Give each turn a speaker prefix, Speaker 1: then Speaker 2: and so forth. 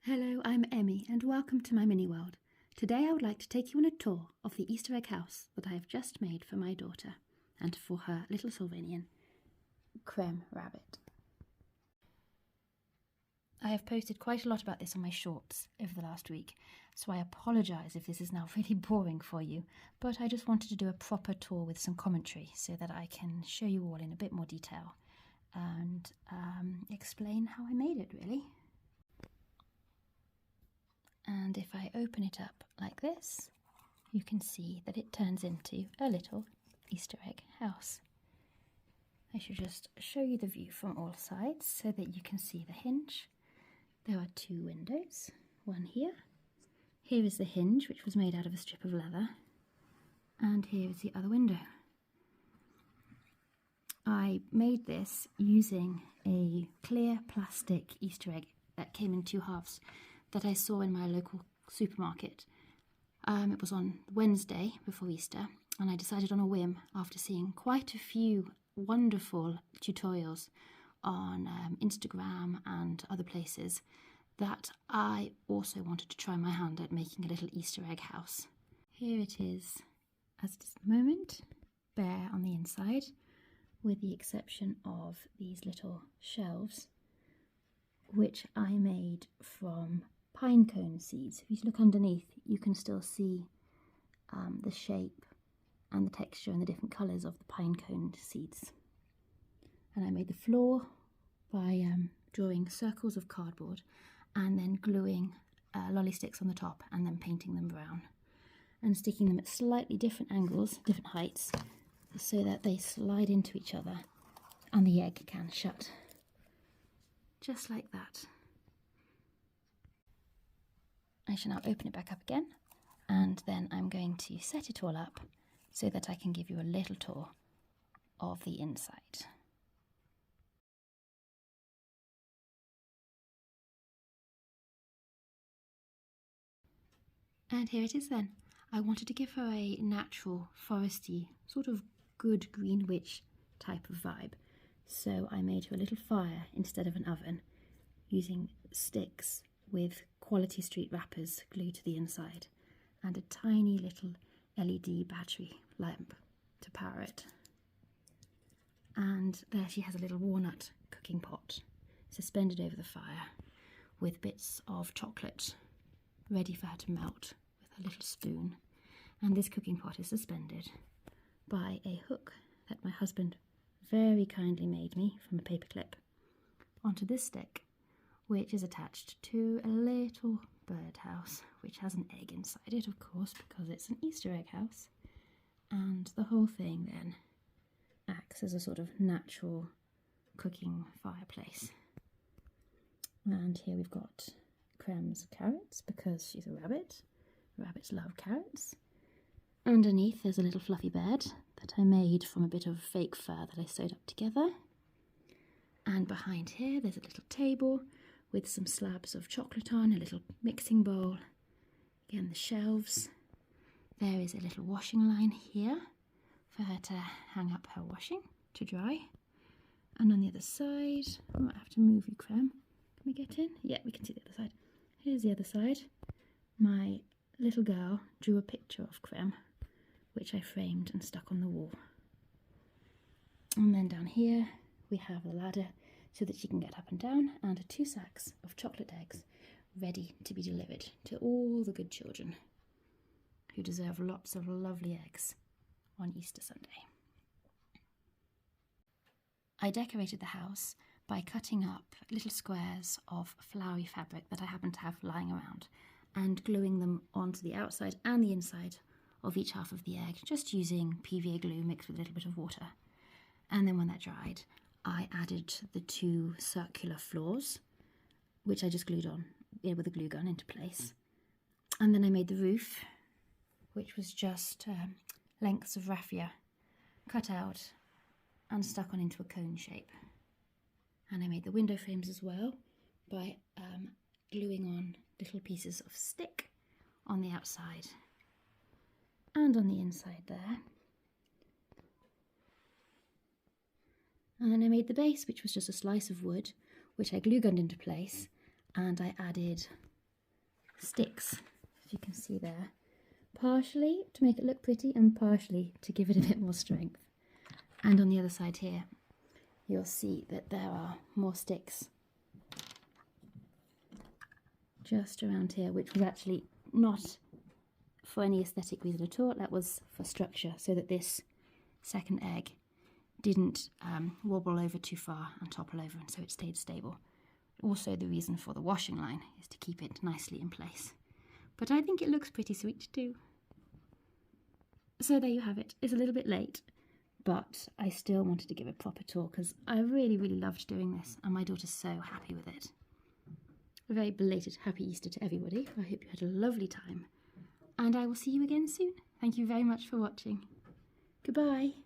Speaker 1: Hello, I'm Emmy and welcome to my mini world. Today I would like to take you on a tour of the Easter egg house that I have just made for my daughter and for her little Sylvanian Crème rabbit. I have posted quite a lot about this on my shorts over the last week, so I apologise if this is now really boring for you, but I just wanted to do a proper tour with some commentary so that I can show you all in a bit more detail and explain how I made it, really. And if I open it up like this, you can see that it turns into a little Easter egg house. I should just show you the view from all sides so that you can see the hinge. There are two windows, one here. Here is the hinge, which was made out of a strip of leather, and here is the other window. I made this using a clear plastic Easter egg that came in two halves that I saw in my local supermarket. It was on Wednesday before Easter, and I decided on a whim, after seeing quite a few wonderful tutorials on Instagram and other places, that I also wanted to try my hand at making a little Easter egg house. Here it is as it is at the moment, bare on the inside, with the exception of these little shelves, which I made from pine cone seeds. If you look underneath, you can still see the shape and the texture and the different colours of the pine cone seeds. And I made the floor by drawing circles of cardboard and then gluing lolly sticks on the top and then painting them brown and sticking them at slightly different angles, different heights, so that they slide into each other and the egg can shut. Just like that. I shall now open it back up again, and then I'm going to set it all up so that I can give you a little tour of the inside. And here it is then. I wanted to give her a natural, foresty, sort of good green witch type of vibe. So I made her a little fire instead of an oven, using sticks with Quality Street wrappers glued to the inside, and a tiny little LED battery lamp to power it. And there she has a little walnut cooking pot suspended over the fire with bits of chocolate ready for her to melt with a little spoon. And this cooking pot is suspended by a hook that my husband very kindly made me from a paperclip onto this stick, which is attached to a little birdhouse, which has an egg inside it, of course, because it's an Easter egg house. And the whole thing then acts as a sort of natural cooking fireplace. And here we've got Crème's carrots, because she's a rabbit. Rabbits love carrots. Underneath there's a little fluffy bed that I made from a bit of fake fur that I sewed up together. And behind here there's a little table with some slabs of chocolate on, a little mixing bowl. Again, the shelves. There is a little washing line here for her to hang up her washing to dry. And on the other side, I might have to move you, Crème. Can we get in? Yeah, we can see the other side. Here's the other side. My little girl drew a picture of Crème, which I framed and stuck on the wall. And then down here we have the ladder so that she can get up and down, and 2 sacks of chocolate eggs ready to be delivered to all the good children who deserve lots of lovely eggs on Easter Sunday. I decorated the house by cutting up little squares of flowery fabric that I happen to have lying around and gluing them onto the outside and the inside of each half of the egg, just using PVA glue mixed with a little bit of water. And then when that dried, I added the 2 circular floors, which I just glued on with a glue gun into place. And then I made the roof, which was just lengths of raffia cut out and stuck on into a cone shape. And I made the window frames as well by gluing on little pieces of stick on the outside and on the inside there. And then I made the base, which was just a slice of wood, which I glue gunned into place, and I added sticks, as you can see there, partially to make it look pretty and partially to give it a bit more strength. And on the other side here, you'll see that there are more sticks just around here, which was actually not for any aesthetic reason at all. That was for structure, so that this second egg didn't wobble over too far and topple over, and so it stayed stable. Also, the reason for the washing line is to keep it nicely in place. But I think it looks pretty sweet too. So there you have it. It's a little bit late, but I still wanted to give a proper tour because I really, really loved doing this, and my daughter's so happy with it. A very belated Happy Easter to everybody. I hope you had a lovely time, and I will see you again soon. Thank you very much for watching. Goodbye.